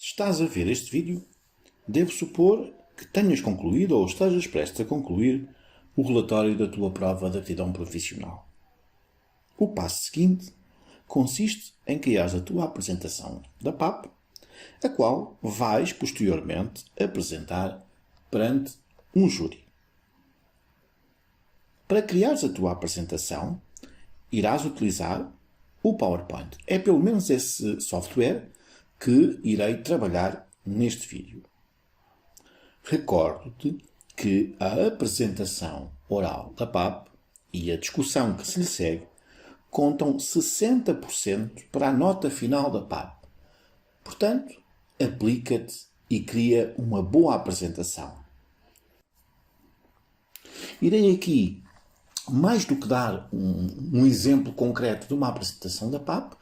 Se estás a ver este vídeo, devo supor que tenhas concluído ou estejas prestes a concluir o relatório da tua prova de aptidão profissional. O passo seguinte consiste em criares a tua apresentação da PAP, a qual vais posteriormente apresentar perante um júri. Para criares a tua apresentação, irás utilizar o PowerPoint. É pelo menos esse software que irei trabalhar neste vídeo. Recordo-te que a apresentação oral da PAP e a discussão que se lhe segue contam 60% para a nota final da PAP. Portanto, aplica-te e cria uma boa apresentação. Irei aqui, mais do que dar um exemplo concreto de uma apresentação da PAP,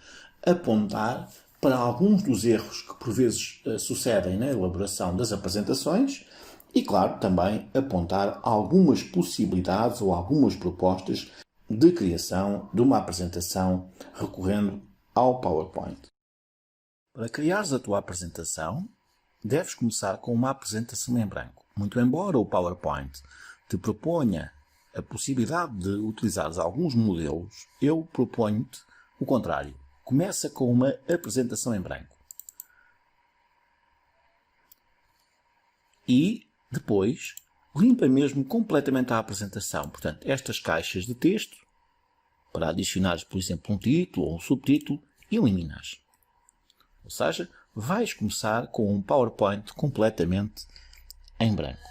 apontar para alguns dos erros que por vezes sucedem na elaboração das apresentações e, claro, também apontar algumas possibilidades ou algumas propostas de criação de uma apresentação recorrendo ao PowerPoint. Para criares a tua apresentação, deves começar com uma apresentação em branco. Muito embora o PowerPoint te proponha a possibilidade de utilizares alguns modelos, eu proponho-te o contrário. Começa com uma apresentação em branco. E depois limpa mesmo completamente a apresentação. Portanto, estas caixas de texto, para adicionares, por exemplo, um título ou um subtítulo, eliminas. Ou seja, vais começar com um PowerPoint completamente em branco.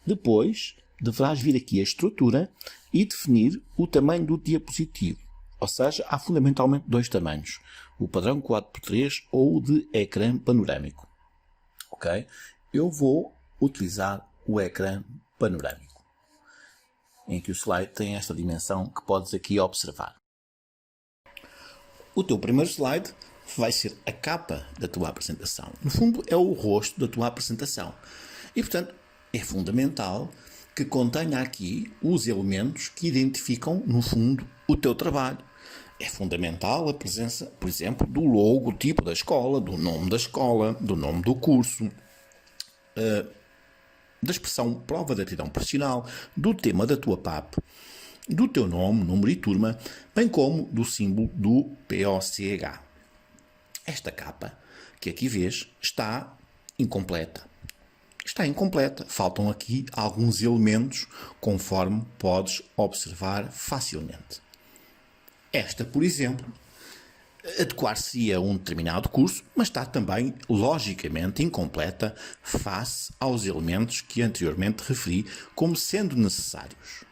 Depois, deverás vir aqui a estrutura e definir o tamanho do diapositivo. Ou seja, há fundamentalmente dois tamanhos. O padrão 4x3 ou o de ecrã panorâmico. Ok? Eu vou utilizar o ecrã panorâmico, em que o slide tem esta dimensão que podes aqui observar. O teu primeiro slide vai ser a capa da tua apresentação. No fundo, é o rosto da tua apresentação. E, portanto, é fundamental que contenha aqui os elementos que identificam, no fundo, o teu trabalho. É fundamental a presença, por exemplo, do logotipo da escola, do nome do curso, da expressão prova de aptidão profissional, do tema da tua PAP, do teu nome, número e turma, bem como do símbolo do POCH. Esta capa que aqui vês está incompleta. Faltam aqui alguns elementos, conforme podes observar facilmente. Esta, por exemplo, adequar-se a um determinado curso, mas está também, logicamente, incompleta face aos elementos que anteriormente referi como sendo necessários.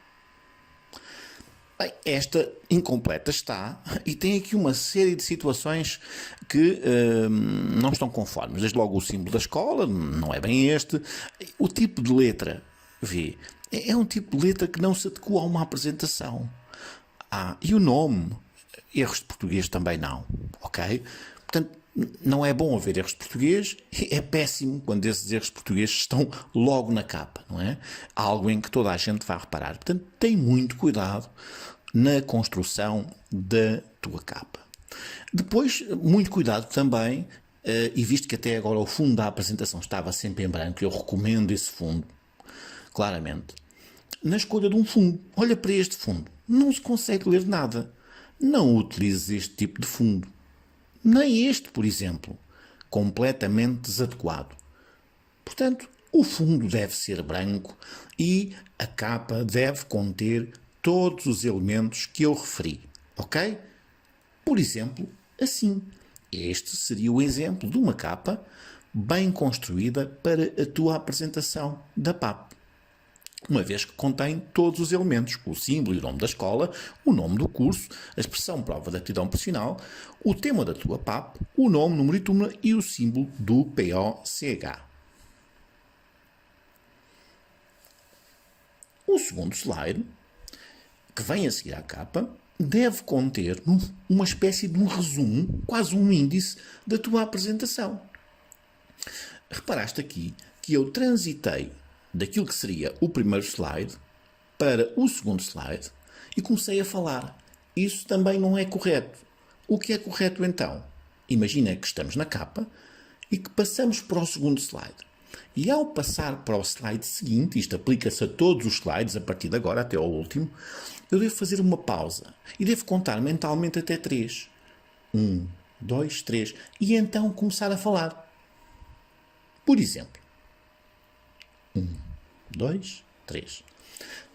Bem, esta incompleta está e tem aqui uma série de situações que não estão conformes. Desde logo o símbolo da escola, não é bem este. O tipo de letra, vê, é um tipo de letra que não se adequa a uma apresentação. E o nome, erros de português também não, ok? Portanto, não é bom haver erros de português, é péssimo quando esses erros de português estão logo na capa, não é? Algo em que toda a gente vai reparar. Portanto, tem muito cuidado na construção da tua capa. Depois, muito cuidado também, e visto que até agora o fundo da apresentação estava sempre em branco, eu recomendo esse fundo, claramente, na escolha de um fundo. Olha para este fundo, não se consegue ler nada. Não utilizes este tipo de fundo. Nem este, por exemplo, completamente desadequado. Portanto, o fundo deve ser branco e a capa deve conter todos os elementos que eu referi, ok? Por exemplo, assim. Este seria o exemplo de uma capa bem construída para a tua apresentação da PAP. Uma vez que contém todos os elementos, o símbolo e o nome da escola, o nome do curso, a expressão prova de aptidão profissional, o tema da tua PAP, o nome, número e turma e o símbolo do POCH. O segundo slide, que vem a seguir à capa, deve conter uma espécie de um resumo, quase um índice, da tua apresentação. Reparaste aqui que eu transitei daquilo que seria o primeiro slide para o segundo slide e comecei a falar. Isso também não é correto. O que é correto então? Imagina que estamos na capa e que passamos para o segundo slide. E ao passar para o slide seguinte, isto aplica-se a todos os slides, a partir de agora até ao último, eu devo fazer uma pausa e devo contar mentalmente até 3. 1, 2, 3. E então começar a falar. Por exemplo, 1, 2, 3.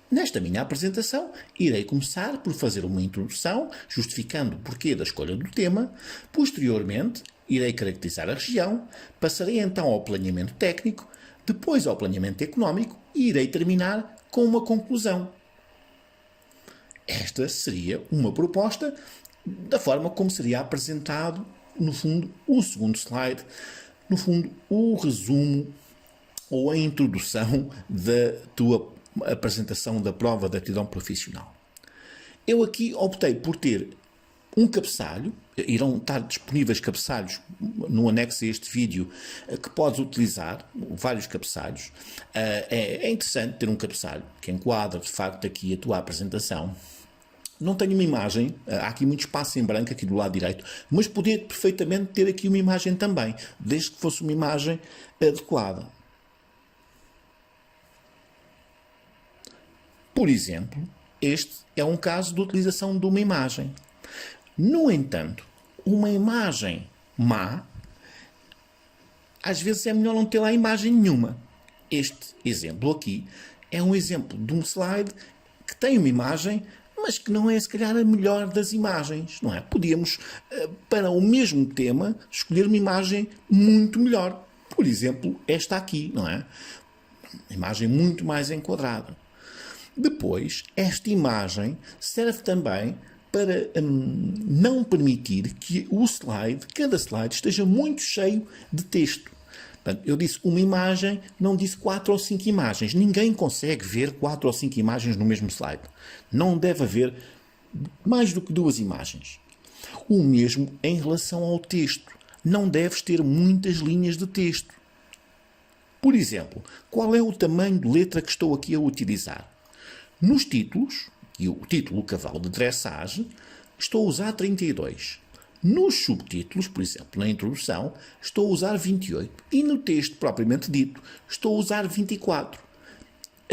Nesta minha apresentação, irei começar por fazer uma introdução, justificando o porquê da escolha do tema. Posteriormente, irei caracterizar a região, passarei então ao planeamento técnico, depois ao planeamento económico e irei terminar com uma conclusão. Esta seria uma proposta da forma como seria apresentado, no fundo, o segundo slide, no fundo, o resumo ou a introdução da tua apresentação da prova de aptidão profissional. Eu aqui optei por ter um cabeçalho, irão estar disponíveis cabeçalhos no anexo a este vídeo que podes utilizar, vários cabeçalhos. É interessante ter um cabeçalho que enquadra de facto aqui a tua apresentação. Não tenho uma imagem, há aqui muito espaço em branco aqui do lado direito, mas podia perfeitamente ter aqui uma imagem também, desde que fosse uma imagem adequada. Por exemplo, este é um caso de utilização de uma imagem. No entanto, uma imagem má, às vezes é melhor não ter lá imagem nenhuma. Este exemplo aqui é um exemplo de um slide que tem uma imagem, mas que não é, se calhar, a melhor das imagens, não é? Podíamos, para o mesmo tema, escolher uma imagem muito melhor. Por exemplo, esta aqui, não é? Uma imagem muito mais enquadrada. Depois, esta imagem serve também para não permitir que o slide, cada slide, esteja muito cheio de texto. Portanto, eu disse uma imagem, não disse 4 ou 5 imagens. Ninguém consegue ver 4 ou 5 imagens no mesmo slide. Não deve haver mais do que 2 imagens. O mesmo em relação ao texto. Não deves ter muitas linhas de texto. Por exemplo, qual é o tamanho de letra que estou aqui a utilizar? Nos títulos, e o título Cavalo de Dressage, estou a usar 32. Nos subtítulos, por exemplo, na introdução, estou a usar 28. E no texto propriamente dito, estou a usar 24.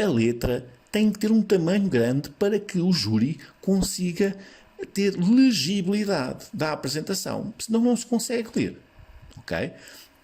A letra tem que ter um tamanho grande para que o júri consiga ter legibilidade da apresentação, senão não se consegue ler. Ok?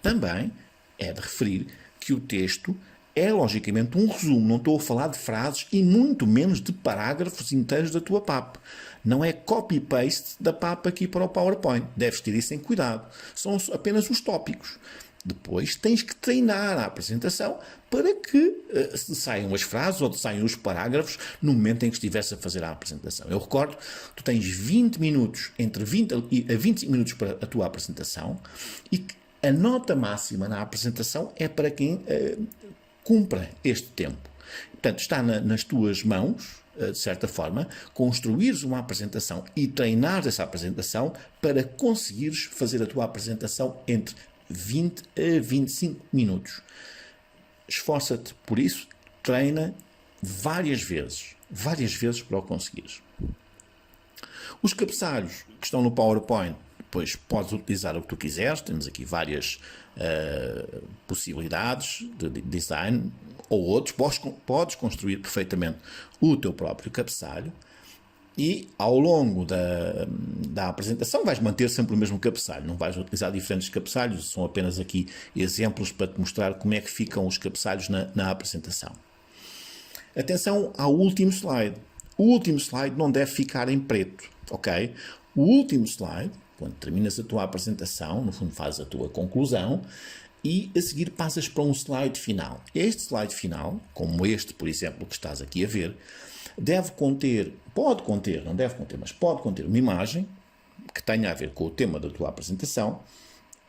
Também é de referir que o texto é, logicamente, um resumo. Não estou a falar de frases e muito menos de parágrafos inteiros da tua PAP. Não é copy-paste da PAP aqui para o PowerPoint. Deves ter isso em cuidado. São apenas os tópicos. Depois tens que treinar a apresentação para que saiam as frases ou saiam os parágrafos no momento em que estivesse a fazer a apresentação. Eu recordo, tu tens 20 minutos, entre 20 a 25 minutos para a tua apresentação e que a nota máxima na apresentação é para quem cumpra este tempo. Portanto, está nas tuas mãos, de certa forma, construires uma apresentação e treinares essa apresentação para conseguires fazer a tua apresentação entre 20 a 25 minutos. Esforça-te por isso, treina várias vezes para o conseguires. Os cabeçalhos que estão no PowerPoint, depois podes utilizar o que tu quiseres, temos aqui várias possibilidades de design ou outros, podes construir perfeitamente o teu próprio cabeçalho e ao longo da apresentação vais manter sempre o mesmo cabeçalho, não vais utilizar diferentes cabeçalhos, são apenas aqui exemplos para te mostrar como é que ficam os cabeçalhos na apresentação. Atenção ao último slide. O último slide não deve ficar em preto, ok? O último slide, quando terminas a tua apresentação, no fundo fazes a tua conclusão e a seguir passas para um slide final. Este slide final, como este, por exemplo, que estás aqui a ver, pode conter uma imagem que tenha a ver com o tema da tua apresentação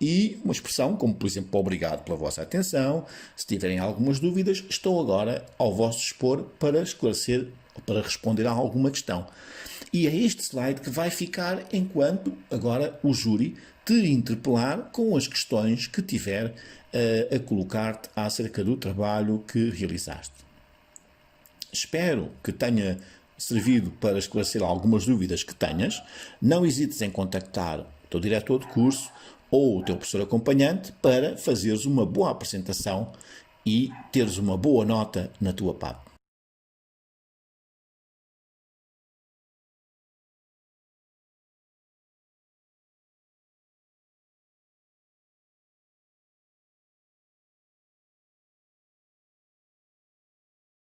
e uma expressão, como por exemplo, obrigado pela vossa atenção, se tiverem algumas dúvidas, estou agora ao vosso dispor para esclarecer, para responder a alguma questão. E é este slide que vai ficar enquanto agora o júri te interpelar com as questões que tiver a colocar-te acerca do trabalho que realizaste. Espero que tenha servido para esclarecer algumas dúvidas que tenhas. Não hesites em contactar o teu diretor de curso ou o teu professor acompanhante para fazeres uma boa apresentação e teres uma boa nota na tua PAP.